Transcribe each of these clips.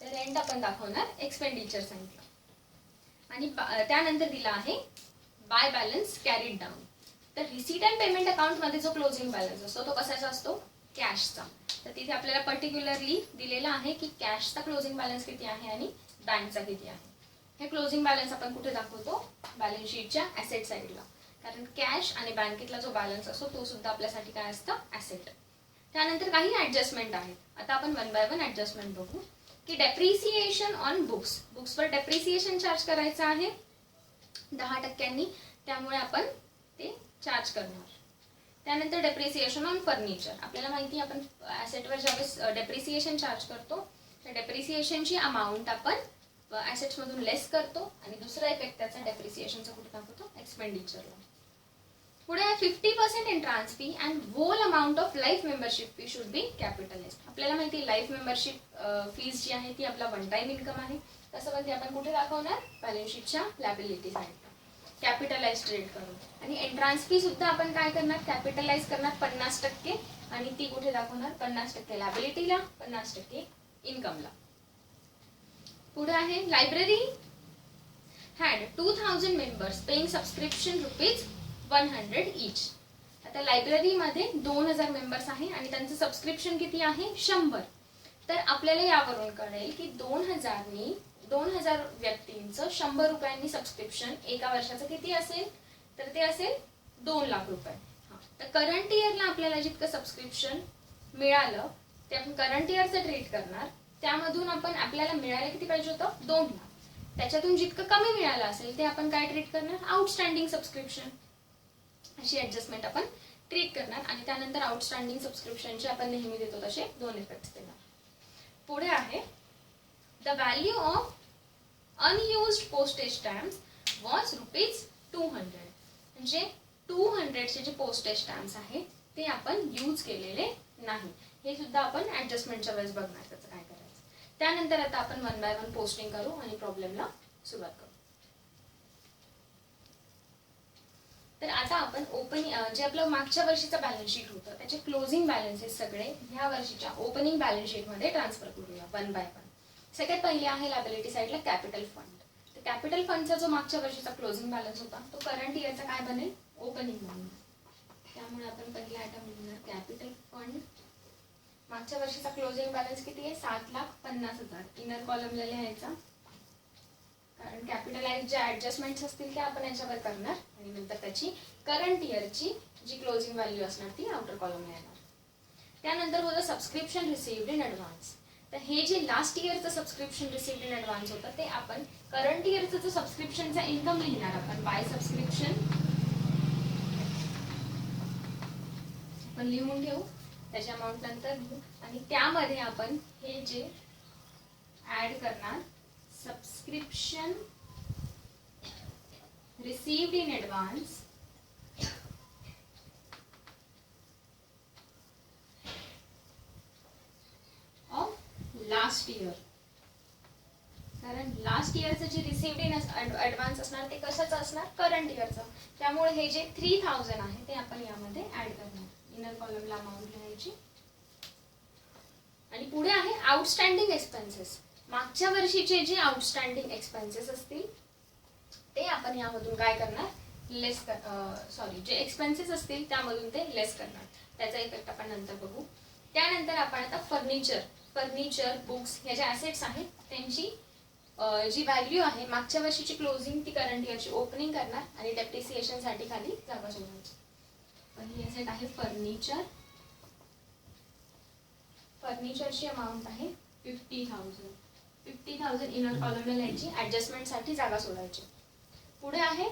तर रेंट आपण दाखवणार एक्सपेंडिचर सांगितलं. आणि त्यानंतर दिला आहे बाय बॅलन्स कॅरीड डाऊन. तर रिसीट अँड पेमेंट अकाउंटमध्ये जो क्लोजिंग बॅलन्स असतो तो कशाचा असतो? कॅशचा. तर तिथे आपल्याला पर्टिक्युलरली दिलेला आहे की कॅशचा क्लोजिंग बॅलन्स किती आहे आणि बँकचा किती आहे. हे क्लोजिंग बॅलन्स आपण कुठे दाखवतो? बॅलन्स शीटच्या ॲसेट साईडला. कारण कॅश आणि बँकेतला जो बॅलन्स असतो तो सुद्धा आपल्यासाठी काय असतं? ॲसेट. त्यानंतर काही ॲडजस्टमेंट आहेत. आता आपण वन बाय वन ॲडजस्टमेंट बघू. की डेप्रिसिएशन ऑन बुक्स. बुक्सवर डेप्रिसिएशन चार्ज करायचं आहे 10%. त्यामुळे आपण ते चार्ज करणार. त्यानंतर डेप्रिसिएशन ऑन फर्निचर. आपल्याला माहिती आहे आपण ॲसेटवर ज्यावेळेस डेप्रिसिएशन चार्ज करतो तर डेप्रिसिएशनची अमाऊंट आपण ॲसेट्समधून लेस करतो आणि दुसरा इफेक्ट त्याचा डेप्रिसिएशनचा कुठे दाखवतो? एक्सपेंडिचरला. पुढे 50% entrance fee and whole amount of life membership fee should be capitalised. आपल्याला माहिती आहे लाईफ मेंबरशिप फीज जी आहे ती आपला वन टाइम इन्कम आहे. तसं पण ती आपण कुठे दाखवणार? बॅलन्स शीटच्या लायबिलिटी साईडला कॅपिटलाइज रेट करून. आणि एंट्रान्स फी सुद्धा आपण काय करणार? कॅपिटलाइज करणार 50% आणि ती कुठे दाखवणार? 50% लायबिलिटीला, 50% इन्कमला. पुढे आहे library had 2000 members paying subscription ₹100 each. आता लायब्ररीमध्ये 2000 मेंबर्स आहे आणि त्यांचं सबस्क्रिप्शन किती आहे? 100. तर आपल्याला यावरून कळेल की 2000 व्यक्तींचं 100 रुपयांनी सबस्क्रिप्शन एका वर्षाचं किती असेल? तर ते असेल 2 लाख रुपये. तर करंट इयरला आपल्याला जितकं सबस्क्रिप्शन मिळालं ते आपण करंट इयरचं ट्रीट करणार. त्यामधून आपण आपल्याला मिळायला किती पाहिजे होतं? 2 लाख. त्याच्यातून जितकं कमी मिळालं असेल ते आपण काय ट्रीट करणार? Outstanding subscription. अशी ॲडजस्टमेंट आपण ट्रीट करणार. आणि त्यानंतर आउटस्टँडिंग सबस्क्रिप्शनचे आपण नेहमी देतो तसे 2 इफेक्ट्स देणार. पुढे आहे the value of unused postage stamps was ₹200. म्हणजे 200चे जे पोस्टेज स्टॅम्प्स आहेत ते आपण यूज केलेले नाही. हे सुद्धा आपण ॲडजस्टमेंटच्या वेळेस बघणार त्याचं काय करायचं. त्यानंतर आता आपण वन बाय वन पोस्टिंग करू आणि प्रॉब्लेमला सुरुवात करू. तर आता आपण जे आपलं मागच्या वर्षीचं बॅलन्स शीट होतं त्याचे क्लोजिंग बॅलन्सेस सगळे ह्या वर्षीच्या ओपनिंग बॅलन्स शीटमध्ये ट्रान्सफर करूया वन बाय वन. सगळ्यात पहिले आहे लायबिलिटी साईडला कॅपिटल फंड. तर कॅपिटल फंडचा जो मागच्या वर्षीचा क्लोजिंग बॅलन्स होता तो करंट इयरचा काय बनेल? ओपनिंग बनेल. त्यामुळे आपण पहिला आयटम लिहिणार कॅपिटल फंड. मागच्या वर्षीचा क्लोजिंग बॅलन्स किती आहे? 7,50,000. इनर कॉलमला लिहायचा कारण कॅपिटलाइज ज्या ॲडजस्टमेंट्स असतील त्या आपण याच्यावर करणार आणि नंतर त्याची करंट इयरची जी क्लोजिंग व्हॅल्यू असणार ती आउटर कॉलमला येणार. त्यानंतर होतं सबस्क्रिप्शन रिसिव्ड इन ॲडव्हान्स. तर हे जे लास्ट इयरचं सबस्क्रिप्शन रिसिव्ड इन ॲडव्हान्स होतं ते आपण करंट इयरचं जो सबस्क्रिप्शनचा इन्कम लिहिणार आपण बाय सबस्क्रिप्शन आपण लिहून ठेवू. त्याच्या अमाऊंट नंतर लिहू आणि त्यामध्ये आपण हे जे ऍड करणार subscription received in advance of last year. कारण लास्ट इयरचं जे रिसिव्ड इन ॲडव्हान्स असणार ते कशाचं असणार? करंट इयरचं. त्यामुळे हे जे 3000 आहे ते आपण यामध्ये ऍड करणार. इनर कॉलमला अमाऊंट लिहायची. आणि पुढे आहे आउटस्टँडिंग एक्सपेन्सेस. मागच्या वर्षीचे जे आउटस्टँडिंग एक्सपेन्सेस असतील ते आपण यामधून काय करणार? जे एक्सपेन्सेस असतील त्यामधून ते लेस करणार. त्याचा इफेक्ट आपण नंतर बघू. त्यानंतर आपण आता फर्निचर बुक्स ह्या ज्या ॲसेट्स आहेत त्यांची जी व्हॅल्यू आहे मागच्या वर्षीची क्लोजिंग ती करंट इयरची ओपनिंग करणार आणि डेप्रिसिएशनसाठी खाली जागा शोधायची. पहिली ॲसेट आहे फर्निचरची अमाऊंट आहे 50,000 इनर कॉलमला लिहायची. ॲडजस्टमेंटसाठी जागा सोडायची. पुढे आहे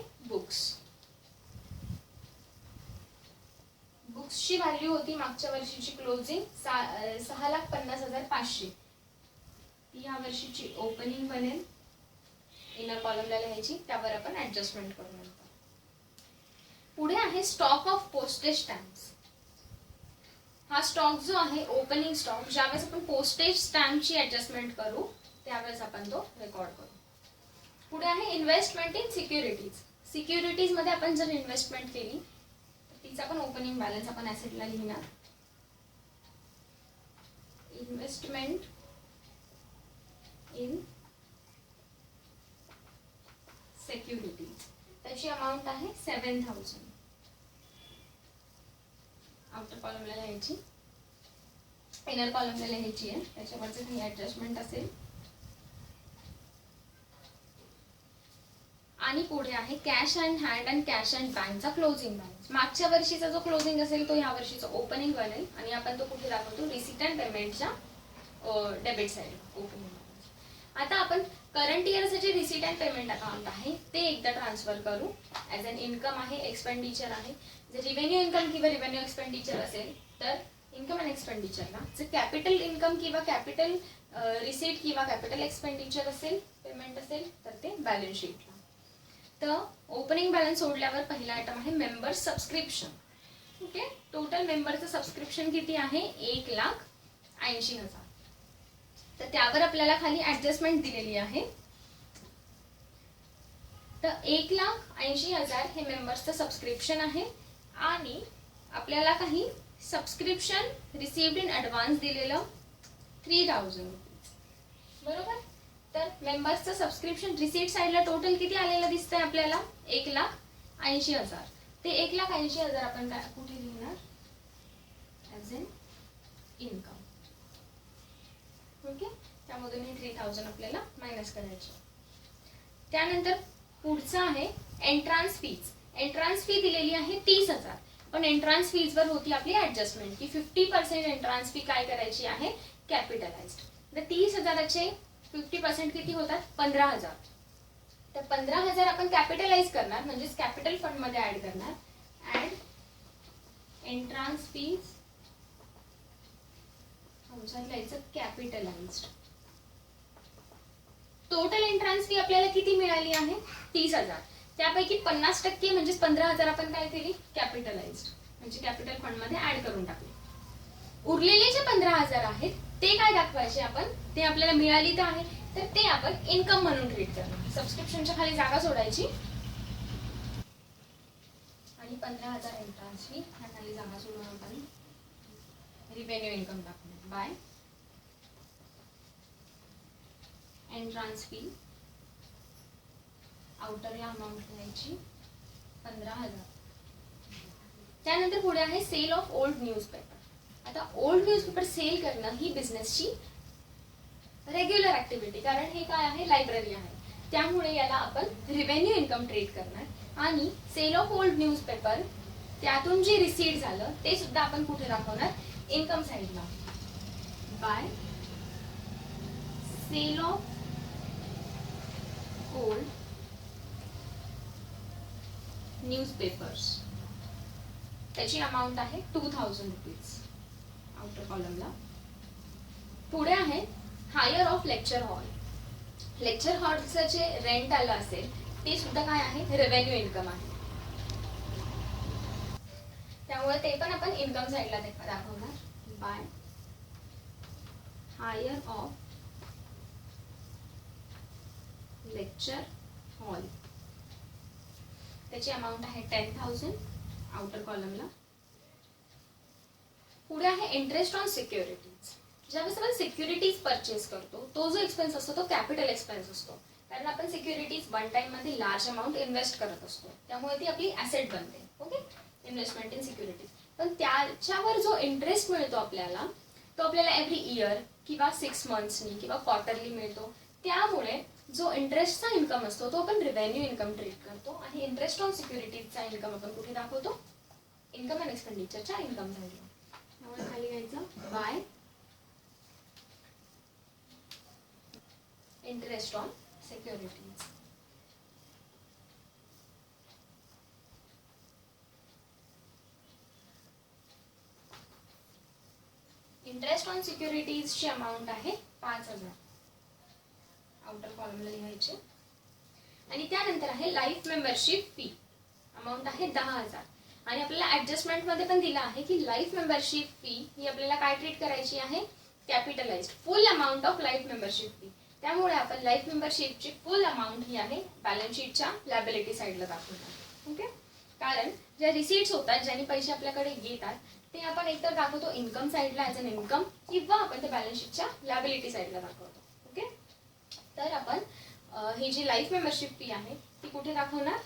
बुक्सची व्हॅल्यू होती मागच्या वर्षीची क्लोजिंग 6,50,500. ती या वर्षीची ओपनिंग बनेल. इनर कॉलमला लिहायची. त्यावर आपण ॲडजस्टमेंट करू नंतर. पुढे आहे स्टॉक ऑफ पोस्टेज स्टॅम्प्स. हा स्टॉक जो आहे ओपनिंग स्टॉक ज्यावेळेस आपण पोस्टेज स्टॅम्पची ॲडजस्टमेंट करू त्यावेळेस आपण तो रेकॉर्ड करू. पुढे आहे इन्व्हेस्टमेंट इन सिक्युरिटीज मध्ये आपण जर इन्व्हेस्टमेंट केली तर तिचा पण ओपनिंग बॅलन्स आपण ॲसेटला लिहिणार. इन्व्हेस्टमेंट इन सिक्युरिटीज, त्याची अमाऊंट आहे 7,000. आउटर कॉलमला लिहायची, इनर कॉलमला लिहायची आहे, त्याच्यावरचं काही ऍडजस्टमेंट असेल. आणि पुढे आहे cash in hand and cash in बँकचा क्लोजिंग बॅलन्स. मागच्या वर्षीचा जो क्लोजिंग असेल तो ह्या वर्षीचा ओपनिंग बनेल आणि आपण तो कुठे दाखवतो, रिसीट अँड पेमेंटच्या डेबिट साइड ओपनिंग बॅलन्स. आता आपण करंट इयरचं जे रिसीट अँड पेमेंट अकाउंट आहे ते एकदा ट्रान्सफर करू. ॲज अन इन्कम आहे, एक्सपेंडिचर आहे. जर रिव्हेन्यू इन्कम किंवा रिव्हेन्यू एक्सपेंडिचर असेल तर इन्कम अँड एक्सपेंडिचरला, जर कॅपिटल इन्कम किंवा कॅपिटल रिसीट किंवा कॅपिटल एक्सपेंडिचर असेल, पेमेंट असेल तर ते बॅलन्स शीटला. तर ओपनिंग बॅलन्स सोडल्यावर पहिला आयटम आहे मेंबर सबस्क्रिप्शन. ओके, टोटल मेंबरचं सबस्क्रिप्शन किती आहे, 1,80,000. तर त्यावर आपल्याला खाली ऍडजस्टमेंट दिलेली आहे. तर 1,80,000 हे मेंबर्सचं सबस्क्रिप्शन आहे आणि आपल्याला काही सबस्क्रिप्शन रिसिव्ड इन ॲडव्हान्स दिलेलं 3,000 रुपीज. बरोबर. तर मेंबर्सचं सबस्क्रिप्शन रिसीट साईडला टोटल किती आलेलं दिसतंय आपल्याला, 1,80,000. ते 1,80,000 आपण कुठे लिहिणार, ॲज एन इन्कम. ओके, त्यामधून हे 3,000 आपल्याला मायनस करायचे. त्यानंतर पुढचं आहे एंट्रान्स फीज. एंट्रान्स फी दिलेली आहे 30,000, पण एंट्रान्स फीजवर होती आपली ऍडजस्टमेंट की 50% एंट्रान्स फी काय करायची आहे, कॅपिटलाइज्ड. तर 30,000चे 50% किती होतात, 15,000. तर 15,000 आपण कॅपिटलाइज करणार, म्हणजेच कॅपिटल फंड मध्ये ऍड करणार. ऍड एंट्रान्स फीज लिहायचं कॅपिटलाइज्ड. टोटल एंट्रान्स फी आपल्याला किती मिळाली आहे, 30,000. त्यापैकी 50% म्हणजेच 15,000 आपण काय केली, कॅपिटलाइज्ड, म्हणजे कॅपिटल फंड मध्ये ऍड करून टाकले. उरलेले जे 15,000 आहेत ते काय दाखवायचे आपण, ते आपल्याला मिळाली तर आहे तर ते आपण इन्कम म्हणून ट्रीट करणार. सबस्क्रिप्शनच्या खाली जागा सोडायची आणि 15,000 एंट्रान्स फी ह्या खाली जागा सोडून आपण रिव्हेन्यू इन्कम दाखवणार. बाय एंट्रान्स फी, आउटरला अमाऊंट लिहायची 15,000. त्यानंतर पुढे आहे सेल ऑफ ओल्ड न्यूजपेपर. आता ओल्ड न्यूजपेपर सेल करणं ही बिझनेसची रेग्युलर ऍक्टिव्हिटी, कारण हे काय आहे, लायब्ररी आहे, त्यामुळे याला आपण रिव्हेन्यू इन्कम ट्रीट करणार. आणि सेल ऑफ ओल्ड न्यूजपेपर, त्यातून जे रिसीट झालं ते सुद्धा आपण कुठे दाखवणार, इन्कम साइडला. By sale of old newspapers, त्याची अमाऊंट आहे 2,000 रुपीज आउटर कॉलमला. पुढे आहे hire of lecture hall. Lecture हॉलचं जे रेंट आलं असेल ते सुद्धा काय आहे, रेव्हेन्यू इन्कम आहे, त्यामुळे ते पण आपण इन्कम साइडला दाखवणार. By hire of lecture hall, त्याची अमाऊंट आहे 10,000 आउटर कॉलमला. पुढे आहे इंटरेस्ट ऑन सिक्युरिटीज. ज्यावेळेस आपण सिक्युरिटीज परचेस करतो तो जो एक्सपेन्स असतो तो कॅपिटल एक्सपेन्स असतो, कारण आपण सिक्युरिटीज वन टाइम मध्ये लार्ज अमाऊंट इन्व्हेस्ट करत असतो, त्यामुळे ती आपली ऍसेट बनते. Okay, investment in securities. पण त्याच्यावर जो इंटरेस्ट मिळतो आपल्याला तो आपल्याला एव्हरी इयर किंवा 6 मंथ्सनी किंवा क्वार्टरली मिळतो. त्यामुळे जो इंटरेस्टचा इन्कम असतो तो आपण रिव्हेन्यू इन्कम ट्रीट करतो आणि इंटरेस्ट ऑन सिक्युरिटीजचा इन्कम आपण कुठे दाखवतो, इन्कम अँड एक्सपेंडिचरच्या इन्कम साइडला. त्यामुळे खाली घ्यायचं bye interest on securities. Interest on सिक्युरिटीजची अमाऊंट आहे 5,000 आउटर कॉलमला लिहायचे. आणि त्यानंतर आहे लाईफ मेंबरशिप फी, अमाऊंट आहे 10,000. आणि आपल्याला ऍडजस्टमेंट मध्ये पण दिला आहे की लाईफ मेंबरशिप फी ही आपल्याला काय ट्रीट करायची आहे, capitalised, full amount of life membership fee. त्यामुळे आपण लाईफ मेंबरशिपची फुल अमाऊंट ही आहे बॅलन्स शीटच्या लायबिलिटी साइडला दाखवणार. ओके, कारण ज्या रिसीट्स होतात, ज्यांनी पैसे आपल्याकडे येतात ते आपण एकतर दाखवतो इन्कम साइडला ऍज अन इन्कम किंवा आपण ते बॅलन्स शीटच्या लायबिलिटी साइडला दाखवतो. ओके, तर आपण ही जी लाईफ मेंबरशिप फी आहे ती कुठे दाखवणार?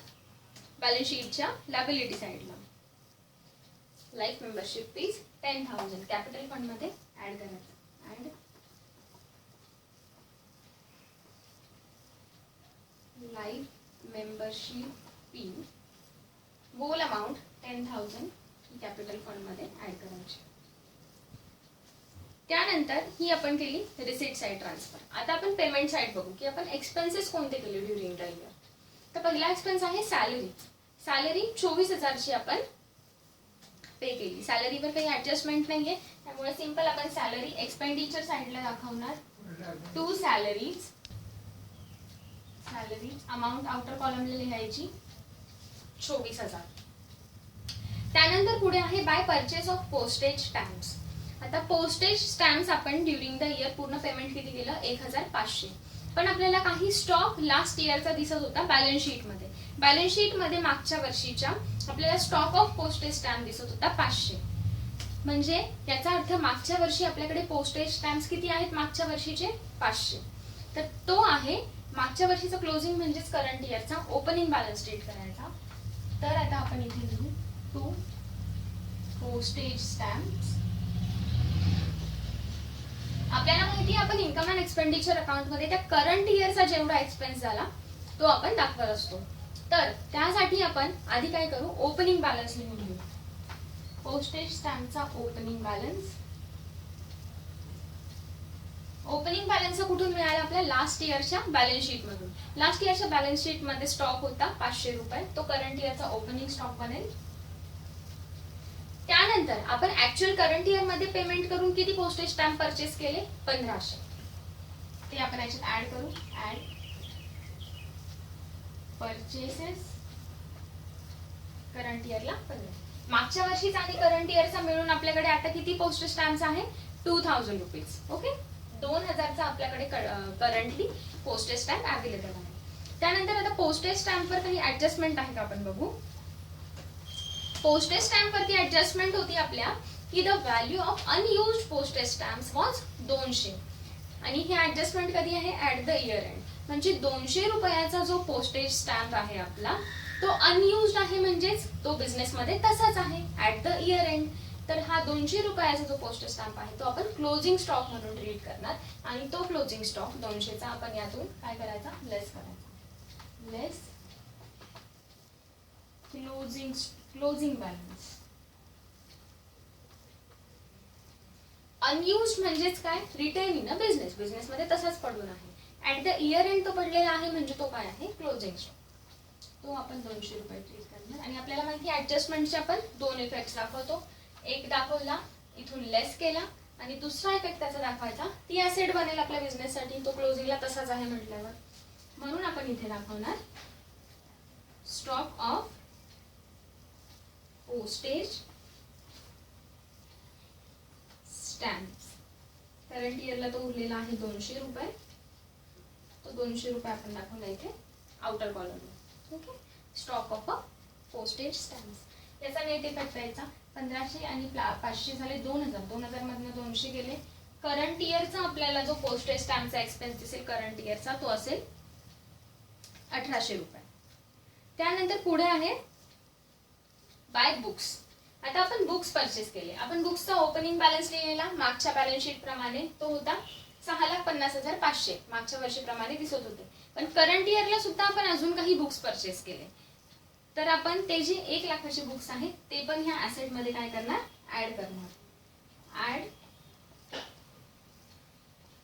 बॅलन्स शीटच्या लायबिलिटी साईडला. Life membership fees 10,000 capital fund मध्ये ऍड करायचं. Add life membership fee whole amount 10,000 capital fund मध्ये ऍड करायची. त्यानंतर ही आपण केली रिसीट साईड ट्रान्सफर. आता आपण पेमेंट साईड बघू की आपण एक्सपेन्सेस कोणते केले ड्युरिंग द इयर. तर पहिला एक्सपेन्स आहे सॅलरी. सॅलरी 24,000ची आपण पे केली. सॅलरीवर काही ऍडजस्टमेंट नाहीये त्यामुळे सिंपल आपण सॅलरी एक्सपेंडिचर साईडला दाखवणार. टू सॅलरीज अमाऊंट आउटर कॉलमला लिहायची 24,000. त्यानंतर पुढे आहे by purchase of postage stamps. आता पोस्टेज स्टॅम्प्स आपण ड्युरिंग द इयर पूर्ण पेमेंट किती केलं? 1,500. पण आपल्याला काही स्टॉक लास्ट इयरचा दिसत होता बॅलन्स शीट मध्ये. बॅलन्स शीट मध्ये मागच्या वर्षीच्या आपल्याला स्टॉक ऑफ पोस्टेज स्टॅम्प दिसत होता 500. म्हणजे याचा अर्थ मागच्या वर्षी आपल्याकडे पोस्टेज स्टॅम्प्स किती आहेत? मागच्या वर्षीचे 500. तर तो आहे मागच्या वर्षीचा क्लोजिंग म्हणजेच करंट इयरचा ओपनिंग बॅलन्स शीट करायचा. तर आता आपण इथे लिहू टू पोस्टेज स्टॅम्प्स. आपल्याला माहिती आहे आपण इन्कम अँड एक्सपेंडिचर अकाउंट मध्ये त्या करंट इयरचा जेवढा एक्सपेन्स झाला तो आपण दाखवत असतो. तर त्यासाठी आपण आधी काय करू? ओपनिंग बॅलन्स लिहून घेऊ. पोस्टेज स्टॅम्पचा ओपनिंग बॅलन्स. ओपनिंग बॅलन्स कुठून मिळाला? आपल्या लास्ट इयरच्या बॅलन्स शीट मधून. लास्ट इयरच्या बॅलन्स शीट मध्ये स्टॉक होता 500 रुपये. तो करंट इयरचा ओपनिंग स्टॉक बनेल. त्यानंतर आपण ऍक्च्युअल करंट इयर मध्ये पेमेंट करून किती पोस्टेज स्टॅम्प परचेस केले? 1500. ते आपण याच्यात ऍड करू. ऍड परचेसेस करंट इयरला 15. मागच्या वर्षीचा आणि करंट इयरचा मिळून आपल्याकडे आता किती पोस्टेज स्टॅम्प्स आहे? 2,000 रुपीज. ओके, 2,000चा आपल्याकडे करंटली पोस्टेज स्टॅम्प अवेलेबल आहे. त्यानंतर आता पोस्टेज स्टॅम्पवर काही ऍडजस्टमेंट आहे का आपण बघू. पोस्टेज स्टॅम्प वरती ऍडजस्टमेंट होती आपल्या की the value of unused postage stamps was 200. आणि हे ऍडजस्टमेंट कधी आहे? At the year end. म्हणजे 200 रुपयाचा जो पोस्टेज स्टॅम्प आहे आपला तो अनयुज्ड आहे, म्हणजेच तो बिझनेस मध्ये तसाच आहे ऍट द इयर एंड. तर हा 200 रुपयाचा जो पोस्टेज स्टॅम्प आहे तो आपण क्लोजिंग स्टॉक म्हणून ट्रीट करणार. आणि तो क्लोजिंग स्टॉक 200चा आपण यातून काय करायचा? लेस करायचा. लेस क्लोजिंग बॅलन्स. अनयुज्ड म्हणजेच काय? Retain in a business. Business मध्ये तसाच पडून आहे. ऍट द इयर एंड तो पडलेला आहे म्हणजे तो काय आहे? Closing stock. तो आपण 200 रुपये ट्रीट करणार. आणि आपल्याला माहिती ऍडजस्टमेंटचे आपण दोन इफेक्ट दाखवतो. एक दाखवला इथून लेस केला आणि दुसरा इफेक्ट त्याचा दाखवायचा ती ऍसेट बनेल आपल्या बिझनेस साठी. तो क्लोजिंगला तसाच आहे म्हटल्यावर म्हणून आपण इथे दाखवणार stock of postage stamps. Current इयरला तो उरलेला आहे 200 रुपये. तो 200 रुपये आपण दाखवला इथे outer कॉलमला. Okay, stock of a postage stamps. याचा नेट इफेक्ट यायचा 1500 आणि 500 झाले 2,000. 2,000 मधनं 200 गेले. करंट इयरचा आपल्याला जो पोस्टेज स्टॅम्पचा एक्सपेन्स दिसेल करंट इयरचा तो असेल 1,800 रुपये. त्यानंतर पुढे आहे बाय बुक्स. आता आपण बुक्स परचेस केले. आपण बुक्सचा ओपनिंग बॅलन्स लिहिलेला मागच्या बॅलन्स शीट प्रमाणे तो होता 6,50,500. मागच्या वर्षीप्रमाणे दिसत होते. पण करंट इयरला सुद्धा आपण अजून काही बुक्स परचेस केले. तर आपण ते जे 1,00,000चे बुक्स आहेत ते पण ह्या ऍसेट मध्ये काय करणार? ऍड करणार. Add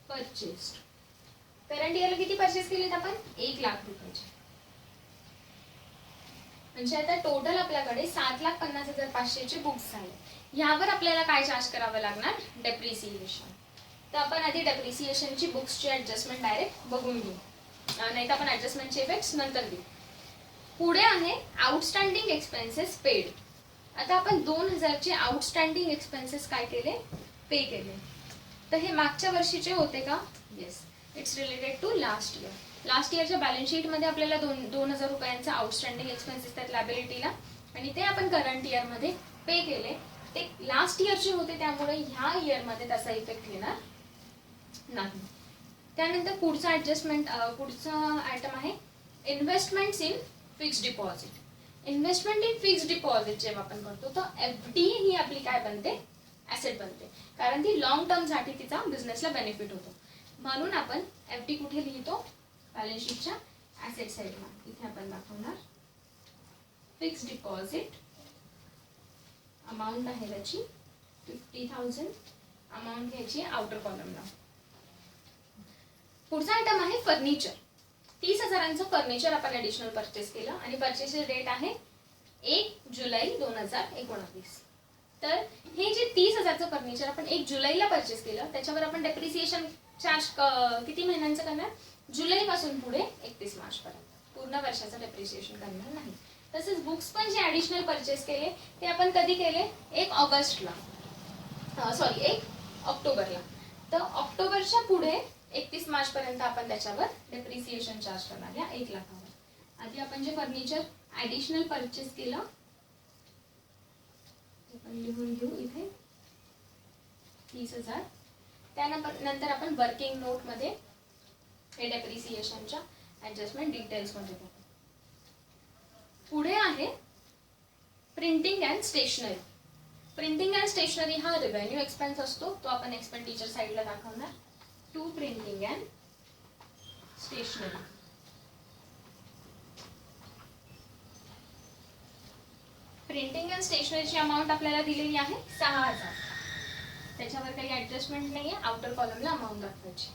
purchased. करंट इयरला किती परचेस केलेत आपण? 1,00,000 रुपयाचे. म्हणजे आता टोटल आपल्याकडे 7,50,500चे बुक्स झाले. यावर आपल्याला काय चार्ज करावं लागणार? डेप्रिसिएशन. तर आपण आधी डेप्रिसिएशनची बुक्सची ऍडजस्टमेंट डायरेक्ट बघून घेऊ. नाही तर आपण ऍडजस्टमेंटचे इफेक्ट्स नंतर देऊ. पुढे आहे आउटस्टँडिंग एक्सपेन्सेस पेड. आता आपण 2,000चे आउटस्टँडिंग एक्सपेन्सेस काय केले? पे केले. तर हे मागच्या वर्षीचे होते का? Yes, it's related to last year. Last इयरच्या बॅलन्स शीट मध्ये आपल्याला 2,000 रुपयांचा आउटस्टँडिंग एक्सपेन्सेस आहेत लायबिलिटीला आणि ते आपण करंट इयर मध्ये पे केले. ते लास्ट इयरचे होते त्यामुळे ह्या इयर मध्ये त्याचा इफेक्ट येणार नाही. त्यानंतर पुढचा ॲडजस्टमेंट पुढचा आयटम आहे investments in fixed deposit. Investment in fixed deposit जेव्हा आपण करतो तर FD ही आपली काय बनते, ॲसेट बनते, कारण ती लॉंग टर्मसाठी तिचा बिझनेसला बेनिफिट होतो. म्हणून आपण FD कुठे लिहितो, बॅलन्स शीटच्या ॲसेट साईडला. इथे आपण दाखवणार फिक्स्ड डिपॉझिट, अमाऊंट आहे त्याची 50,000, अमाऊंट घ्यायची आउटर कॉलमला. पुढचा आयटम आहे फर्निचर. 30,000चं फर्निचर आपण ॲडिशनल परचेस केलं आणि परचेसची डेट आहे 1 जुलै 2019. तर हे जे 30,000चं फर्निचर आपण 1 जुलैला परचेस केलं त्याच्यावर आपण डेप्रिसिएशन चार्ज किती महिन्यांचं करणार, जुलैपासून पुढे 31 मार्चपर्यंत, पूर्ण वर्षाचं डेप्रिसिएशन करणार नाही. तसेच बुक्स पण जे ॲडिशनल परचेस केले ते आपण कधी केले, 1 ऑक्टोबरला. तर ऑक्टोबरच्या पुढे 31 मार्चपर्यंत आपण त्याच्यावर डेप्रिसिएशन चार्ज करणार या 1 लाखावर. आधी आपण जे फर्निचर ॲडिशनल परचेस केलं आपण लिहून घेऊ इथे 30,000. त्यानंतर आपण वर्किंग नोटमध्ये हे डेप्रिसिएशनच्या ॲडजस्टमेंट डिटेल्समध्ये बघू. पुढे आहे printing and stationery. Printing and stationery हा रेव्हेन्यू एक्सपेन्स असतो, तो आपण एक्सपेंडिचर साईडला दाखवणार. To printing and stationery. Printing and स्टेशनरीची अमाऊंट आपल्याला दिलेली आहे 6,000. त्याच्यावर काही ॲडजस्टमेंट नाही आहे, आउटर कॉलमला अमाऊंट दाखवायची.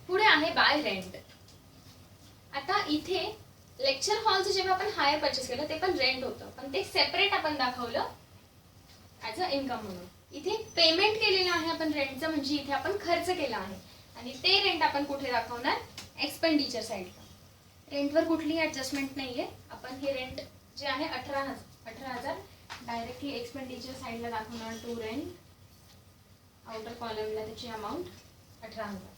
पुढे आहे बाय रेंट. आता इथे लेक्चर हॉलचं जेव्हा आपण हायर परचेस केलं ते पण रेंट होतं, पण ते सेपरेट आपण दाखवलं ॲज अ इन्कम म्हणून. इथे पेमेंट केलेलं आहे आपण रेंटचं, म्हणजे इथे आपण खर्च केला आहे आणि ते रेंट आपण कुठे दाखवणार, एक्सपेंडिचर साईडला. रेंटवर कुठलीही ॲडजस्टमेंट नाही आहे. आपण हे रेंट जे आहे 18,000 डायरेक्टली एक्सपेंडिचर साईडला दाखवणार. टू रेंट, आउटर कॉलमला त्याची अमाऊंट 18,000.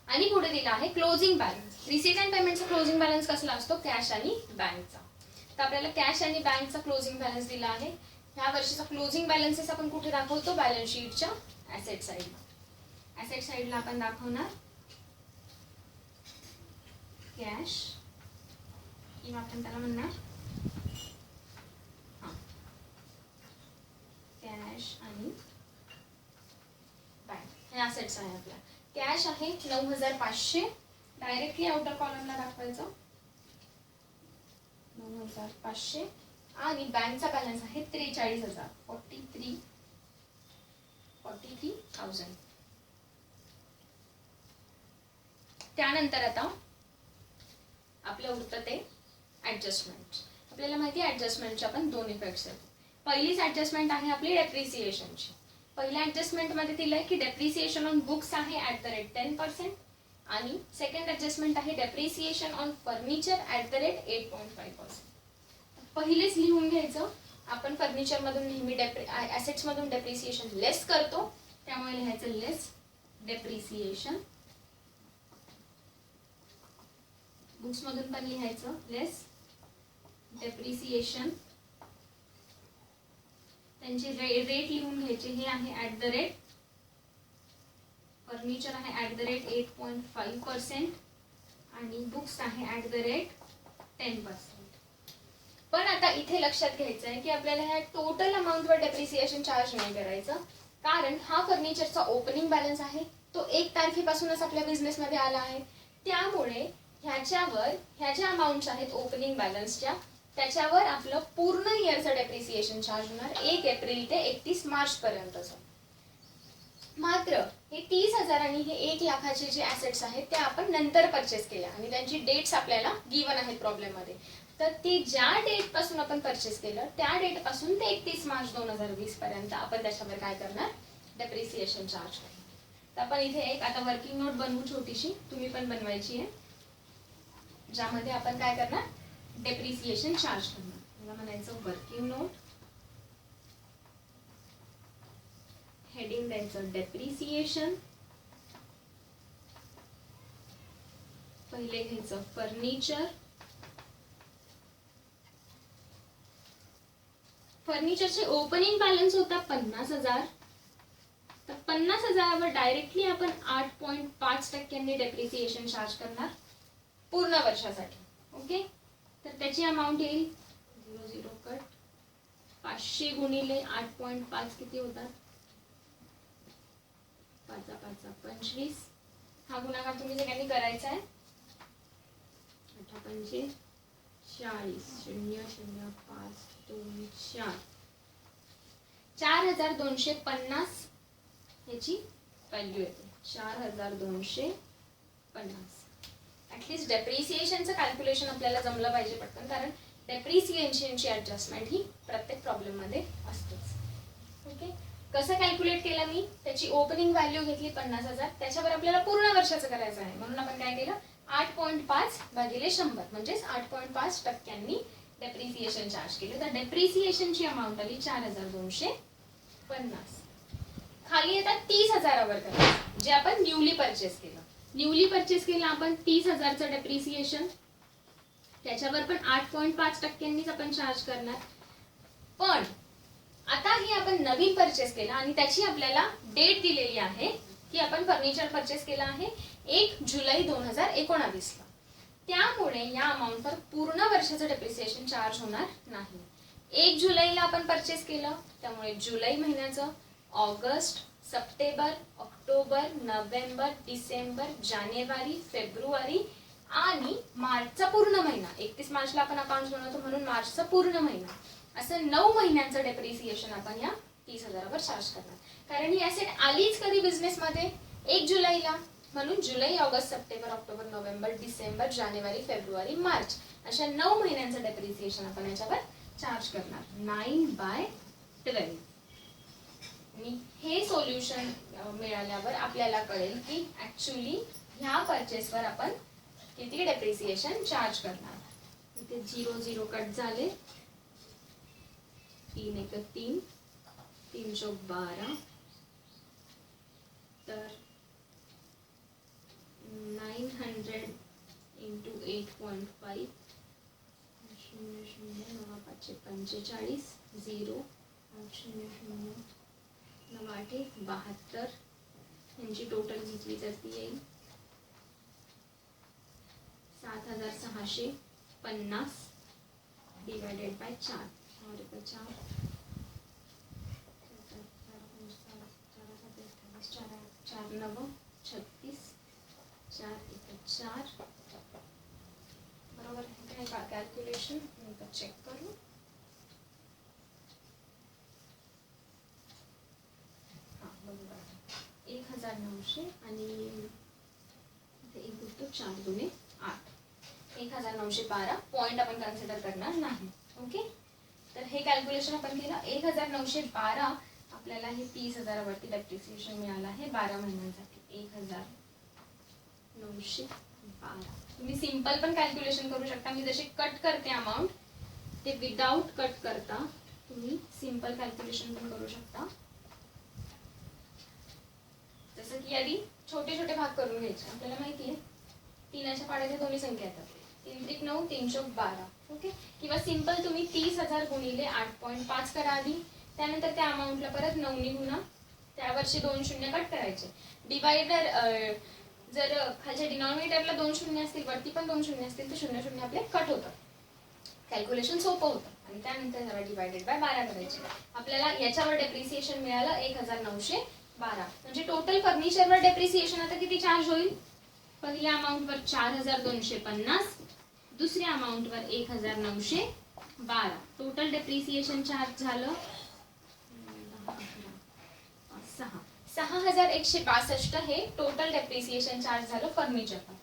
आणि पुढे दिला आहे क्लोजिंग बॅलन्स. रिसीट अँड पेमेंटचा क्लोजिंग बॅलन्स कसला असतो, कॅश आणि बँकचा. तर आपल्याला कॅश आणि बँकचा क्लोजिंग बॅलन्स दिला आहे. ह्या वर्षीचा क्लोजिंग बॅलन्सेस आपण कुठे दाखवतो, बॅलन्स शीटच्या ॲसेट साईडला. ॲसेट साईडला आपण दाखवणार कॅश किंवा आपण त्याला म्हणणार कॅश आणि बँक. हे ॲसेट्स आहे आपल्या. कॅश आहे 9,500, डायरेक्टली आउटर कॉलमला दाखवायचं 9,500. आणि बँकचा बॅलन्स आहे 43,000, 43,000. त्यानंतर आता आपलं उरतं ते ॲडजस्टमेंट. आपल्याला माहिती आहे ॲडजस्टमेंटचे आपण 2 इफेक्ट्स आहेत. पहिलीच ॲडजस्टमेंट आहे आपली डेप्रिसिएशनची. पहिल्या ॲडजस्टमेंटमध्ये दिलं आहे की डेप्रिसिएशन ऑन बुक्स आहे @10% आणि सेकंड ॲडजस्टमेंट आहे डेप्रिसिएशन ऑन फर्निचर @8.5%. पहिलेच लिहून घ्यायचं. आपण फर्निचरमधून नेहमी ॲसेट्समधून डेप्रिसिएशन लेस करतो, त्यामुळे लिहायचं लेस डेप्रिसिएशन. बुक्समधून पण लिहायचं लेस डेप्रिसिएशन. त्यांचे रेट लिहून घ्यायचे. हे आहे फर्निचर आहे @8.5% आणि बुक्स आहे @10%. पण आता इथे लक्षात घ्यायचं आहे की आपल्याला ह्या टोटल अमाऊंटवर डेप्रिसिएशन चार्ज नाही करायचं, कारण हा फर्निचरचा ओपनिंग बॅलन्स आहे, तो 1 तारखेपासूनच आपल्या बिझनेसमध्ये आला आहे. त्यामुळे ह्याच्यावर ह्या ज्या अमाऊंट्स आहेत ओपनिंग बॅलन्सच्या, त्याच्यावर आपलं पूर्ण इयरचं डेप्रिसिएशन चार्ज होणार 1 एप्रिल ते 31 मार्च पर्यंतचं. मात्र हे 30,000 आणि हे 1 लाखाचे जे ॲसेट्स आहेत ते आपण नंतर परचेस केल्या आणि त्यांची डेट्स आपल्याला गिवन आहेत प्रॉब्लेममध्ये. तर ते ज्या डेट पासून आपण परचेस केलं त्या डेट पासून ते 31 मार्च 2020 पर्यंत आपण त्याच्यावर काय करणार, डेप्रिसिएशन चार्ज करणार. तर आपण इथे एक आता वर्किंग नोट बनवू छोटीशी, तुम्ही पण बनवायची आहे, ज्यामध्ये आपण काय करणार, डेप्रिसिएशन चार्ज करणार. मला म्हणायचं वर्किंग नोट, हेडिंग द्यायचं डेप्रिसिएशन, पहिले घ्यायचं फर्निचर. फर्निचरचे ओपनिंग बॅलन्स होता 50,000, तर 50,000वर डायरेक्टली आपण 8.5% डेप्रिसिएशन चार्ज करणार पूर्ण वर्षासाठी. ओके, तर त्याची अमाऊंट येईल 0 कट 500 गुणिले 8.5 किती होतात, 5 5 25. हा गुणाकार तुम्ही सगळ्यांनी करायचा आहे. 8 पंचे 40 0 0 5 2 4 4250 याची व्हॅल्यू येते. 4250. ऍटलीस्ट डेप्रिसिएशनचं कॅल्क्युलेशन आपल्याला जमलं पाहिजे पटकन, कारण डेप्रिसिएशनची ऍडजस्टमेंट ही प्रत्येक प्रॉब्लेम मध्ये असतेच. ओके, कसं कॅल्क्युलेट केलं मी, त्याची ओपनिंग व्हॅल्यू घेतली 50,000, त्याच्यावर आपल्याला पूर्ण वर्षाचं करायचं आहे म्हणून आपण काय केलं 8.5 भागिले 100 म्हणजेच 8.5% डेप्रिसिएशन चार्ज केले. तर डेप्रिसिएशनची अमाऊंट आली 4250. खाली येतात 30,000वर करायचं जे आपण न्यूली परचेस केलं. न्यूली परचेस केलं आपण 30,000चं डेप्रिसिएशन, त्याच्यावर पण 8.5%नीच आपण चार्ज करणार. पण आता ही आपण नवीन परचेस केला आणि त्याची आपल्याला डेट दिलेली आहे की आपण फर्निचर परचेस केलं आहे 1 जुलै 2019ला. त्यामुळे या अमाऊंटवर पूर्ण वर्षाचं डेप्रिसिएशन चार्ज होणार नाही. 1 जुलैला आपण परचेस केलं त्यामुळे जुलै महिन्याचं, August, September, October, November, December, जानेवारी, फेब्रुवारी आणि मार्चचा पूर्ण महिना, 31 मार्चला आपण अकाउंट बनवतो म्हणून मार्चचा पूर्ण महिना, असं 9 महिन्यांचं डेप्रिसिएशन आपण या 30,000वर चार्ज करणार. कारण ही ॲसेट आलीच कधी बिझनेसमध्ये 1 जुलैला, म्हणून जुलै, August, September, October, November, December, जानेवारी, फेब्रुवारी, मार्च अशा 9 महिन्यांचं डेप्रिसिएशन आपण याच्यावर चार्ज करणार. 9/12. आणि हे सोल्युशन मिळाल्यावर आपल्याला कळेल की ऍक्च्युली ह्या परचेसवर आपण किती डेप्रिसिएशन चार्ज करणार. इथे 0 0 कट झाले, 3 1 3 3 चौक 12, तर 900 into 8.5 0 0 9 5 45 0 8 0 0 9 8 72 यांची टोटल घेतली जाते येईल 7,650 डिवाइडेड बाय 4 और 4 4 9 36 4 1 4 बरोबर है का कॅल्क्युलेशन नंतर चेक करू. हां बरोबर 1900 आणि इथे 1 2 4 2 8 1912 पॉइंट आपण कन्सिडर करणार नाही. ओके, तर हे कॅल्क्युलेशन आपण केलं. 1912 आपल्याला हे 30,000वरती डेप्रिसिएशन मिळालं आहे 12 महिन्यांसाठी. 1912 तुम्ही सिंपल पण कॅल्क्युलेशन करू शकता. मी जसे कट करते अमाऊंट ते विदाउट कट करता तुम्ही सिंपल कॅल्क्युलेशन पण करू शकता. जसं की आधी छोटे छोटे भाग करून घ्यायचे. आपल्याला माहिती आहे 3च्या पाड्याच्या दोन्ही संख्या येतात 3 त्रिक 9 3 चौक 12. ओके, किंवा सिंपल तुम्ही 30,000 गुणिले 8.5 करा आधी, त्यानंतर त्या अमाऊंटला परत 9 गुणा, त्यावरचे 2 शून्य कट करायचे. डिवायडर जर खालच्या डिनॉमिनेटरला 2 शून्य असतील वरती पण 2 शून्य असतील तर 0 0 आपले कट होतात. कॅल्क्युलेशन सोपं होतं. आणि त्यानंतर जरा डिवायडेड बाय 12 करायचे. आपल्याला याच्यावर डेप्रिसिएशन मिळालं 1912. म्हणजे टोटल फर्निचरवर डेप्रिसिएशन आता किती चार्ज होईल. पहिल्या अमाऊंटवर 4,250, दुसऱ्या अमाऊंटवर 1912. टोटल डेप्रिसिएशन चार्ज झालं 6,162. हे टोटल डेप्रिसिएशन चार्ज झालं फर्निचरला.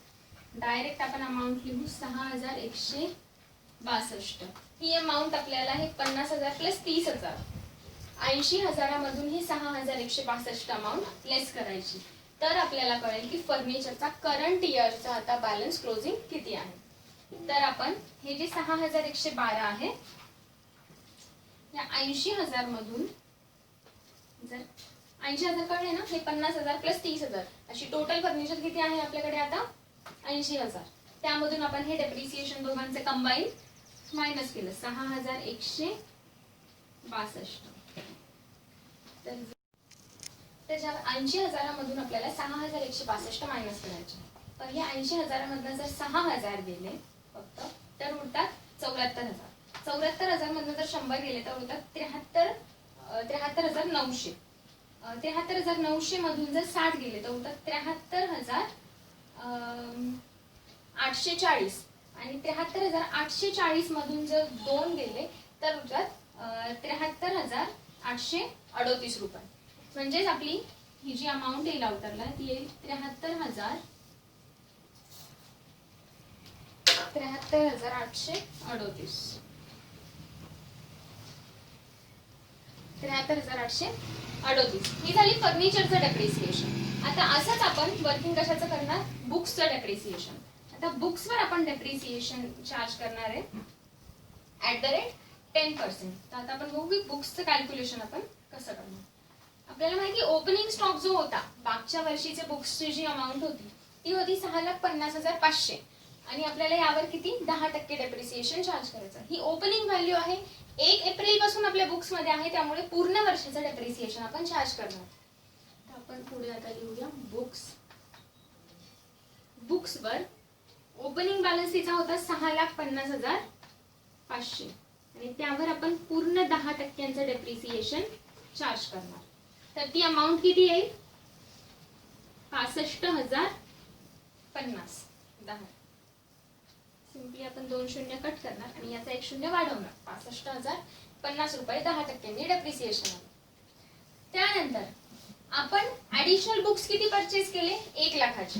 डायरेक्ट आपण अमाऊंट लिहू 6,162. ही अमाऊंट आपल्याला हे 50,000 प्लस 30,000 80,000मधून ही 6,162 अमाऊंट लेस करायची. तर आपल्याला कळेल की फर्निचरचा करंट इयरचा आता बॅलन्स क्लोजिंग किती आहे. तर आपण हे जे 6,112 आहे या 80,000 मधून जर 80,000 कळले ना, हे 50,000 प्लस 30,000 अशी टोटल फर्निचर किती आहे आपल्याकडे आता 80,000. त्यामधून आपण हे डेप्रिसिएशन दोघांचे कंबाईन मायनस केलं 6,162. तर त्याच्या 80,000मधून आपल्याला 6,165 मायनस करायचे. पण या 80,000मधनं जर 6,000 गेले फक्त तर उरतात 74,000. 74,000 मधनं जर 100 गेले तर उरतात 73,900. 73,900 मधून जर 60 गेले तर उरतात 73,840. आणि 73,840 मधून जर 2 गेले तर उरतात 73,838 रुपये. म्हणजेच आपली ही जी अमाऊंट येईल आउटरला ती येईल 73,838. 73,838 ही झाली फर्निचरचं डेप्रिसिएशन. आता असंच आपण वर्किंग कशाचं करणार, बुक्सचं डेप्रिसिएशन. आता बुक्सवर आपण डेप्रिसिएशन चार्ज करणार आहे @10%. तर आता आपण बघू की बुक्सचं कॅल्क्युलेशन आपण कसं करणार. आपल्याला माहिती ओपनिंग स्टॉक जो होता मागच्या वर्षीचे बुक्सची जी अमाऊंट होती ती होती 6,50,500 आणि आपल्याला यावर किती 10% डेप्रिसिएशन चार्ज करायचं. ही ओपनिंग व्हॅल्यू आहे. 1 एप्रिल पासून आपल्या बुक्स मध्ये आहे त्यामुळे पूर्ण वर्षाचं डेप्रिसिएशन आपण चार्ज करणार. तर आपण पुढे आता लिहूया बुक्सवर ओपनिंग बॅलन्स तिचा होता 6,50,500 आणि त्यावर आपण पूर्ण 10% डेप्रिसिएशन चार्ज करणार. तर ती अमाऊंट किती येईल 65,050. 10 सिंपली आपण 2 शून्य कट करणार आणि याचा 1 शून्य वाढवणार. 65,050 रुपये 10% डेप्रिसिएशन. त्यानंतर आपण ऍडिशनल बुक्स किती परचेस केले 1 लाखाचे.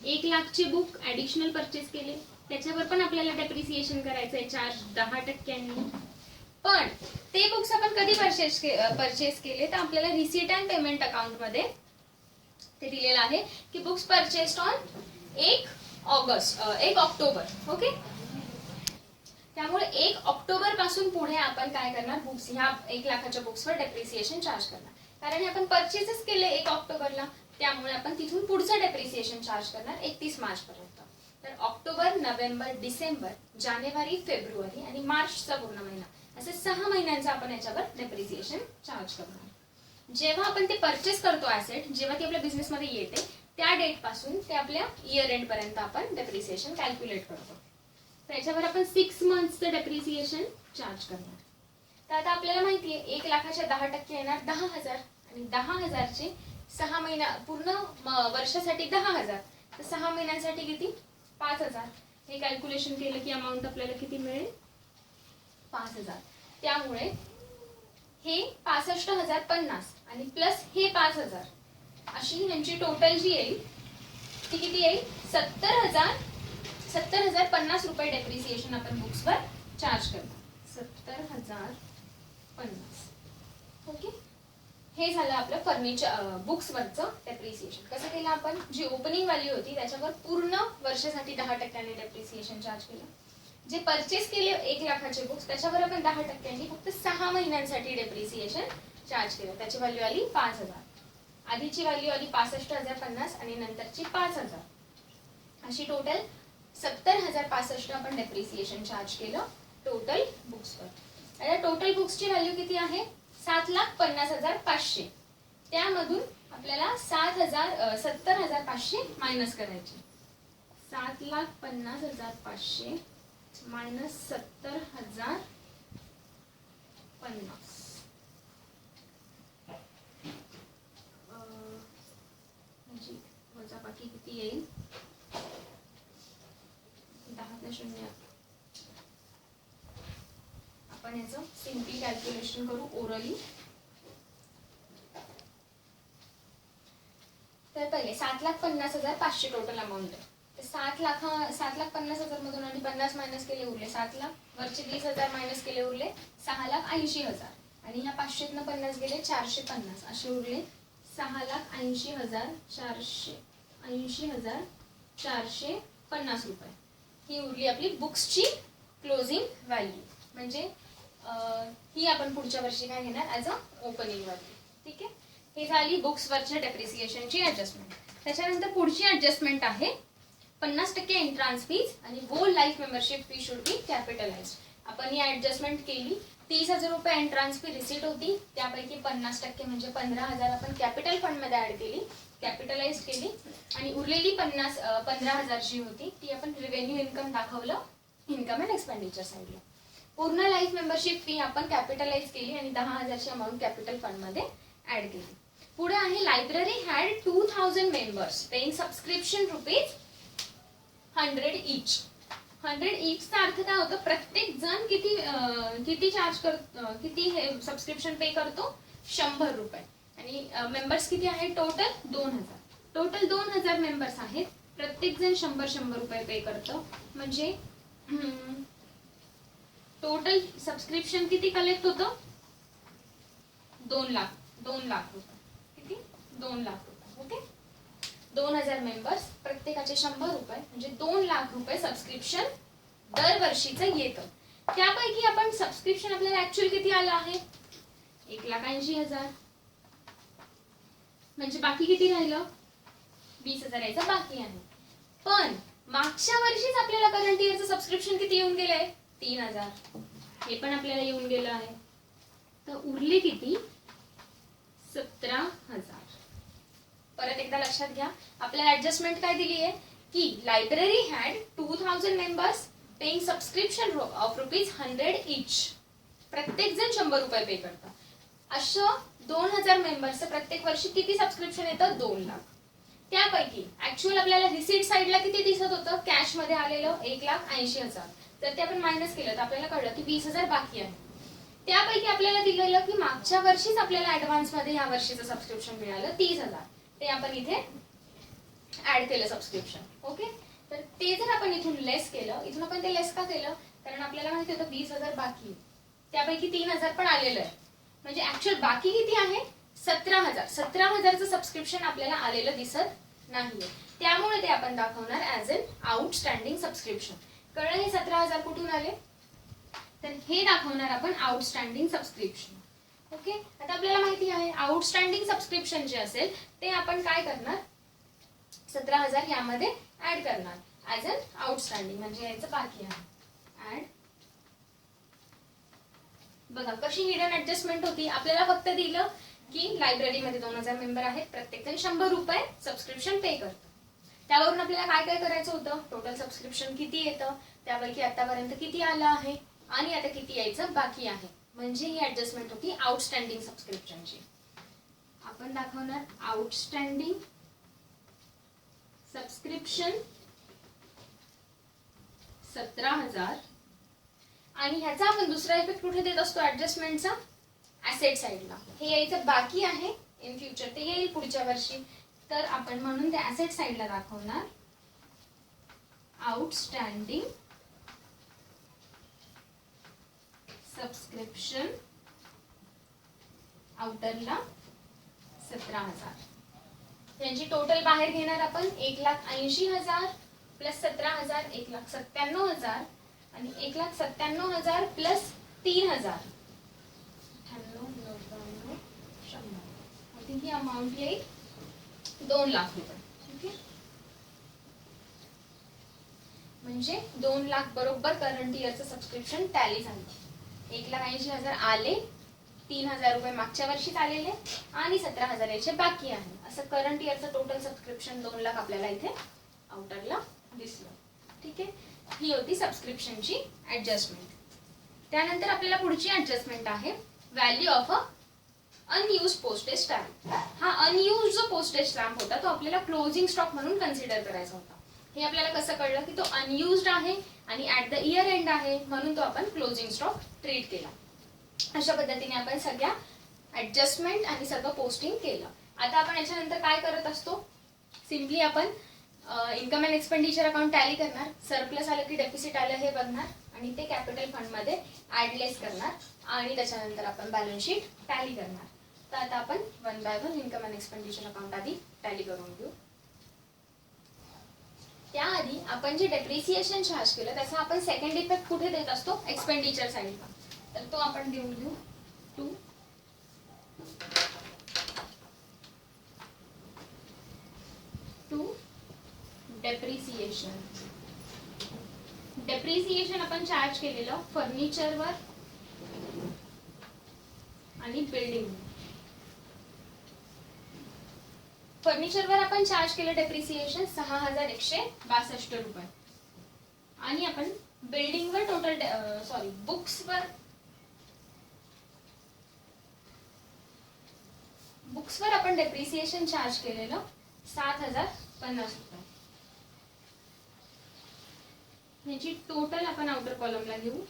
1 लाखचे बुक ऍडिशनल परचेस केले त्याच्यावर पण आपल्याला डेप्रिसिएशन करायचंय चार्ज 10%. पण ते बुक्स आपण कधी परचेस केले तर आपल्याला रिसीट अँड पेमेंट अकाउंट मध्ये ते दिलेलं आहे की books purchased on 1 October. Okay. त्यामुळे 1 ऑक्टोबर पासून पुढे आपण काय करणार बुक्स ह्या 1 लाखाच्या बुक्सवर डेप्रिसिएशन चार्ज करणार. कारण हे आपण परचेसच केले 1 ऑक्टोबरला त्यामुळे आपण तिथून पुढचं डेप्रिसिएशन चार्ज करणार 31 मार्च पर्यंत. तर ऑक्टोबर, नोव्हेंबर, डिसेंबर, जानेवारी, फेब्रुवारी आणि मार्चचा पूर्ण महिना असे 6 महिन्यांचा आपण याच्यावर डेप्रिसिएशन चार्ज करणार. जेव्हा आपण ते परचेस करतो ऍसेट जेव्हा ती आपल्या बिझनेस मध्ये येते त्या डेट पासून ते आपल्या इयर एंड पर्यंत आपण डेप्रिसिएशन कॅल्क्युलेट करतो. त्याच्यावर आपण 6 मंथ्सचं डेप्रिसिएशन चार्ज करणार. तर आता आपल्याला माहिती आहे 1 लाखाच्या 10% येणार 10,000 आणि 10,000चे 6 महिना पूर्ण वर्षासाठी 10,000 तर 6 महिन्यांसाठी किती 5,000. हे कॅल्क्युलेशन केलं की अमाऊंट आपल्याला किती मिळेल 5,000. त्यामुळे हे 65,050 आणि प्लस हे 5,000 अशी यांची टोटल जी येईल ती किती येईल 70,050 रुपये डेप्रिसिएशन आपण बुक्सवर चार्ज करणार. 70,050. ओके. हे झालं आपलं फर्निचर बुक्सवरचं डेप्रिसिएशन. कसं केलं आपण जी ओपनिंग व्हॅल्यू होती त्याच्यावर पूर्ण वर्षासाठी 10% डेप्रिसिएशन चार्ज केलं. जे परचेस केले 1 लाखाचे बुक्स त्याच्यावर आपण 10% फक्त 6 महिन्यांसाठी डेप्रिसिएशन चार्ज केलं. त्याची व्हॅल्यू आली 5,000. आधीची व्हॅल्यू आली 65,050 आणि नंतरची 5,000 अशी टोटल 70,065 आपण डेप्रिसिएशन चार्ज केलं टोटल बुक्सवर. आता टोटल बुक्सची व्हॅल्यू किती आहे 7,50,500. त्यामधून आपल्याला 70,500 मायनस करायचे. 7,50,500 मायनस 70,050 म्हणजे वजाबाकी किती येईल 10,000. आपण याचं सिम्पली कॅल्क्युलेशन करू ओरली. तर पहिले 7,50,500 टोटल अमाऊंट आहे. 7,50,000 मधून आणि 50 मायनस केले उरले 7 लाख. वरचे 20,000 मायनस केले उरले 6,80,000 आणि ह्या 500तनं 50 गेले 450 असे उरले 6,80,450 रुपये. ही उरली आपली बुक्सची क्लोजिंग व्हॅल्यू. म्हणजे ही आपण पुढच्या वर्षी काय घेणार ॲज अ ओपनिंग व्हॅल्यू. ठीक आहे. ही झाली बुक्सवरच्या डेप्रिसिएशनची ऍडजस्टमेंट. त्याच्यानंतर पुढची ऍडजस्टमेंट आहे 50% एंट्रान्स फीज आणि gold life membership fee should be capitalised. आपण ही ऍडजस्टमेंट केली. 30,000 रुपये एंट्रान्स फी रिसीट होती, त्यापैकी 50% म्हणजे 15,000 आपण कॅपिटल फंड मध्ये ऍड केली, कॅपिटलाइज केली, आणि उरलेली 15,000 जी होती ती आपण रिव्हेन्यू इन्कम दाखवलं इन्कम अँड एक्सपेंडिचर साईडला. पूर्ण लाईफ मेंबरशिप फी आपण कॅपिटलाइज केली आणि 10,000ची अमाऊंट कॅपिटल फंड मध्ये ऍड केली. पुढे आहे library had 2,000 members paying subscription ₹100 each. 100 ईचचा अर्थ काय होतं, प्रत्येक जण किती चार्ज किती हे सबस्क्रिप्शन पे करतो, 100 रुपये. आणि मेंबर्स किती आहे टोटल 2,000. टोटल 2,000 मेंबर्स आहेत, प्रत्येक जण 100 रुपये पे करतं. म्हणजे टोटल सबस्क्रिप्शन किती कलेक्ट होतं, 2 लाख रुपये. किती, 2 लाख रुपये. ओके, 2,000 मेंबर्स, प्रत्येकाचे 100 रुपये, म्हणजे 2 लाख रुपये सबस्क्रिप्शन दरवर्षीचं येतं. त्यापैकी आपण सबस्क्रिप्शन आपल्याला ऍक्च्युअल किती आलं आहे, 1,80,000. म्हणजे बाकी किती राहिलं, 20,000 यायचं बाकी आहे. पण मागच्या वर्षीच आपल्याला करंट इयरचं सबस्क्रिप्शन किती येऊन गेलंय, 3,000. हे पण आपल्याला येऊन गेलं आहे. तर उरले किती, 17,000. परत एकदा लक्षात घ्या, आपल्याला ऍडजस्टमेंट काय दिली आहे की library had 2,000 members paying subscription of ₹100 each. प्रत्येक जण 100 रुपये पे करतात. असं 2,000 मेंबर्सचं प्रत्येक वर्षी किती सबस्क्रिप्शन येतं, 2 लाख. त्यापैकी ऍक्च्युअल आपल्याला रिसीट साईडला किती दिसत होतं, कॅश मध्ये आलेलं 1,80,000. तर ते आपण मायनस केलं तर आपल्याला कळलं की 20,000 बाकी आहे. त्यापैकी आपल्याला दिलेलं की मागच्या वर्षीच आपल्याला ऍडव्हान्स मध्ये या वर्षीचं सबस्क्रिप्शन मिळालं 30,000. ते आपण इथे ऍड केलं सबस्क्रिप्शन. ओके, तर ते जर आपण इथून लेस केलं, इथून आपण ते लेस का केलं, कारण आपल्याला माहिती होतं 20,000 बाकी, त्यापैकी 3,000 पण आलेलं आहे. म्हणजे ऍक्च्युअल बाकी किती आहे, 17,000. 17,000चं सबस्क्रिप्शन आपल्याला आलेलं दिसत नाहीये, त्यामुळे ते आपण दाखवणार ऍज अन आउटस्टँडिंग सबस्क्रिप्शन. कळलं हे 17,000 कुठून आले, तर हे दाखवणार आपण आउटस्टँडिंग सबस्क्रिप्शन. ओके, आता आपल्याला माहिती आहे आउटस्टँडिंग सबस्क्रिप्शन जे असेल ते आपण काय करणार, 17,000 यामध्ये ऍड करणार ऍज अन आउटस्टँडिंग, म्हणजे याचं बाकी आहे. ऍड, बघा कशी हिडन ऍडजस्टमेंट होती. आपल्याला फक्त दिलं की लायब्ररीमध्ये 2,000 मेंबर आहेत, प्रत्येक जण 100 रुपये सबस्क्रिप्शन पे करतो. त्यावरून आपल्याला काय काय करायचं होतं, टोटल सबस्क्रिप्शन किती येतं, त्यापैकी आतापर्यंत किती आलं आहे आणि आता किती यायचं बाकी आहे. म्हणजे ही ऍडजस्टमेंट होती आउटस्टँडिंग सबस्क्रिप्शनची. आपण दाखवणार आउटस्टँडिंग सबस्क्रिप्शन 17,000. आणि ह्याचा आपण दुसरा इफेक्ट कुठे देत असतो ऍडजस्टमेंटचा, ऍसेट साईडला. हे यायचं बाकी आहे इन फ्युचर, ते येईल पुढच्या वर्षी. तर आपण म्हणून ते ऍसेट साईडला दाखवणार आउटस्टँडिंग सबस्क्रिप्शन, आउटरला 17,000. यांची टोटल बाहेर घेणार आपण 1,80,000 प्लस 17,000 1,97,000 आणि 1,97,000 प्लस 3,000 98, 99, 100. ही अमाऊंट येईल 2 लाख रुपये. ठीक आहे, म्हणजे 2 लाख बरोबर करंट इयरचं सबस्क्रिप्शन टॅली झालं. 1,80,000 आले, 3,000 रुपये मागच्या वर्षीच आलेले आणि 17,000 याचे बाकी आहे. असं करंट इयरचं टोटल सबस्क्रिप्शन 2 लाख आपल्याला इथे आउटरला दिसलं. ठीक आहे, ही होती सबस्क्रिप्शनची ऍडजस्टमेंट. त्यानंतर आपल्याला पुढची ऍडजस्टमेंट आहे value of a unused postage stamp. हा अनयूज जो पोस्टेज स्टॅम्प होता तो आपल्याला क्लोजिंग स्टॉक म्हणून कन्सिडर करायचा होता. हे आपल्याला कसं कळलं की तो अनयुज्ड आहे आणि ऍट द इयर एंड आहे, म्हणून तो आपण क्लोजिंग स्टॉक ट्रीट केला. अशा पद्धतीने आपण सगळ्या ऍडजस्टमेंट आणि सगळं पोस्टिंग केलं. आता आपण याच्यानंतर काय करत असतो, सिम्पली आपण income and expenditure account tally करणार, सरप्लस आलं की डेफिसिट आलं हे बघणार आणि ते कॅपिटल फंड मध्ये ऍडलेस करणार आणि त्याच्यानंतर आपण बॅलन्स शीट टॅली करणार. तर आता आपण 1 by 1 income and expenditure account आधी टॅली करून घेऊ. त्याआधी आपण जे डेप्रिसिएशन चार्ज केलं त्याचा आपण सेकंड इफेक्ट कुठे देत असतो, एक्सपेंडिचर साईडला. तर तो आपण देऊन घेऊ 2 डेप्रिसिएशन. डेप्रिसिएशन आपण चार्ज केलेलं फर्निचरवर आणि बिल्डिंग. फर्निचरवर आपण चार्ज केलं डेप्रिसिएशन 6162 रुपये आणि आपण बिल्डिंगवर टोटल बुक्सवर आपण डेप्रिसिएशन चार्ज केलेलं 7050 रुपये. याची टोटल आपण आउटर कॉलमला घेऊ.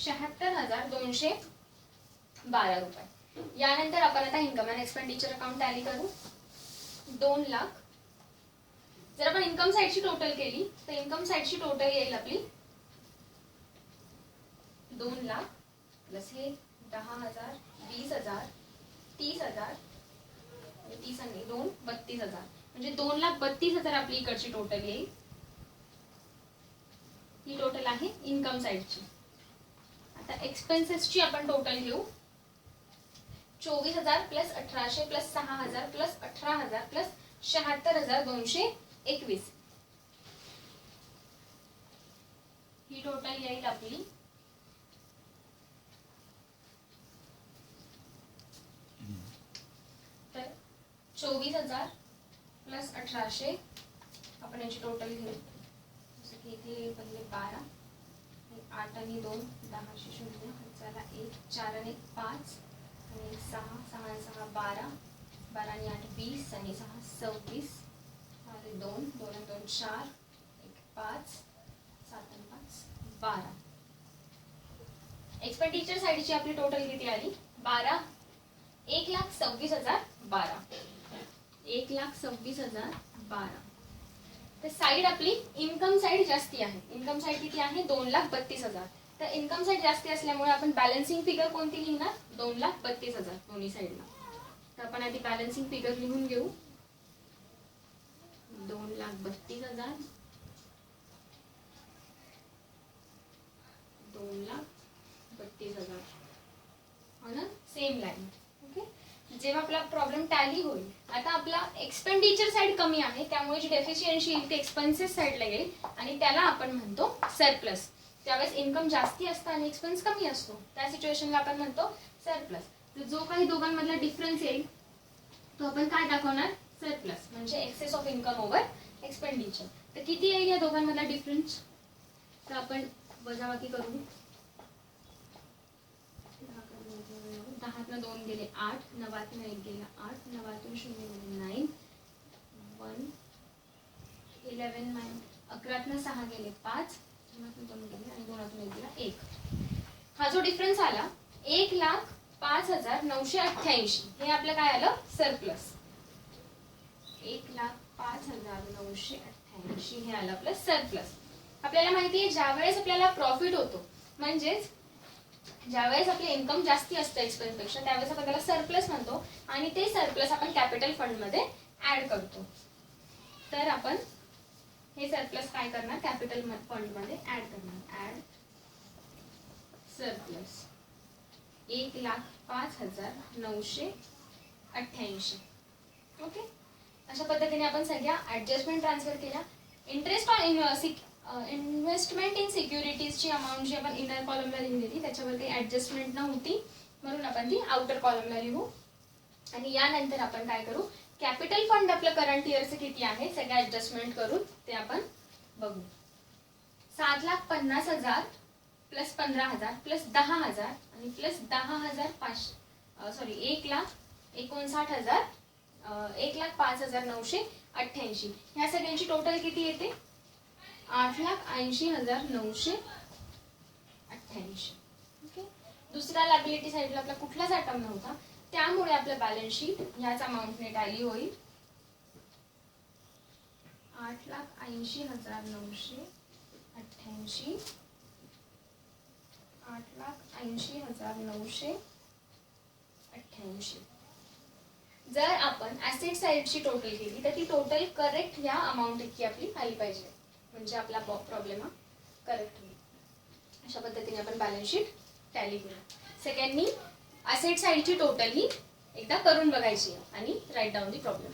76212 रुपये. यानंतर आपण आता income and expenditure account tally करू. 2 लाख. जर आपण इन्कम साइडची टोटल केली तर इन्कम साइडची टोटल येईल आपली 2 लाख प्लस हे 10,000 20,000 30,000 30 आणि 2 32,000 म्हणजे 2,32,000 आपली इकडची टोटल येईल. ही टोटल आहे इन्कम साइडची. आता एक्सपेन्सेसची आपण टोटल घेऊ. 24,000 प्लस 1,800 प्लस 6,000 प्लस 18,000 प्लस 76,221 ही टोटल येईल आपली. तर 24,000 प्लस 1,800 आपण याची टोटल घेऊ. जसं की इथे पहिले 12 8 आणि 2 10 0 चला 1 4 आणि 1 5 आणि 6 6 आणि 6 12 12 आणि 8 20 आणि 6 26 आणि 2 2 आणि 2 4 1 5 7 आणि 5 12. एक्सपेंडिचर साइडची आपली टोटल किती आली 12 1,26,012 1,26,012. तर साइड आपली इन्कम साइड जास्ती आहे. इन्कम साइड किती आहे 2,32,000. तर इन्कम साइड जास्ती असल्यामुळे आपण बॅलन्सिंग फिगर कोणती लिहिणार 2,32,000 दोन्ही साइडला. तर आपण आधी बॅलन्सिंग फिगर लिहून घेऊ. 2,32,000 2,32,000 हो ना सेम लाईन. ओके. जेव्हा आपला प्रॉब्लेम टॅली होईल आता आपला एक्सपेंडिचर साइड कमी आहे त्यामुळे जी डेफिशियन्सी येईल ते एक्सपेन्सेस साइडला येईल आणि त्याला आपण म्हणतो सरप्लस. त्यावेळेस इन्कम जास्ती असतं आणि एक्सपेन्स कमी असतो त्या सिच्युएशनला आपण म्हणतो सरप्लस. तर जो काही दोघांमधला डिफरन्स येईल तो आपण काय दाखवणार सरप्लस म्हणजे excess of income over expenditure. तर किती येईल या दोघांमधला डिफरन्स तर आपण वजाबाकी करू. 10तनं 2 गेले 8 9तनं 1 गेला 8 9तून 0 गेले 9 1 11 9 11तनं 6 गेले 5 9तून 2 गेले आणि 2तून 1 गेला 1. हा जो डिफरन्स आला 1,05,988 हे आपलं काय आलं सरप्लस. 1,05,988 हे आलं आपलं सरप्लस. आपल्याला माहिती आहे ज्यावेळेस आपल्याला प्रॉफिट होतो म्हणजेच ज्यावेळेस आपले इन्कम जास्ती असतं एक्सपेन्स पेक्षा त्यावेळेस आपण त्याला सरप्लस म्हणतो आणि ते सरप्लस आपण कॅपिटल फंड मध्ये ऍड करतो. तर आपण हे सरप्लस काय करणार कॅपिटल फंड मध्ये ऍड करणार. Add surplus 1,05,988. ओके. अशा पद्धतीने आपण सगळ्या ऍडजस्टमेंट ट्रान्सफर केल्या. इंटरेस्ट ऑन इन्व्हेस्टमेंट इन सिक्युरिटीजची अमाऊंट जी आपण इनर कॉलमला लिहिलेली त्याच्यावर काही ऍडजस्टमेंट नव्हती म्हणून आपण ती आउटर कॉलमला लिहू. आणि यानंतर आपण काय करू कॅपिटल फंड आपलं करंट इयरचं किती आहे सगळ्या ऍडजस्टमेंट करून ते आपण बघू. 7,50,000 प्लस 15,000 प्लस 10,000 आणि प्लस 10,005 सॉरी 1,59,000 1,05,988 ह्या सगळ्यांची टोटल किती येते 8,80,988. ओके. दुसऱ्या लायबिलिटी साइडला आपला कुठलाच आयटम नव्हता त्यामुळे आपलं बॅलन्स शीट ह्याच अमाऊंटने टॅली होईल. 8,80,988 8,80,988. जर आपण ऍसेट साइडची टोटल केली तर ती टोटल करेक्ट ह्या अमाऊंट इतकी आपली आली पाहिजे म्हणजे आपला प्रॉब्लेम हा करेक्ट होईल. अशा पद्धतीने आपण बॅलन्स शीट टॅली करू. सेकंडली ऍसेट साइडची टोटल ही एकदा करून बघायची आणि राईट डाऊन दी प्रॉब्लेम.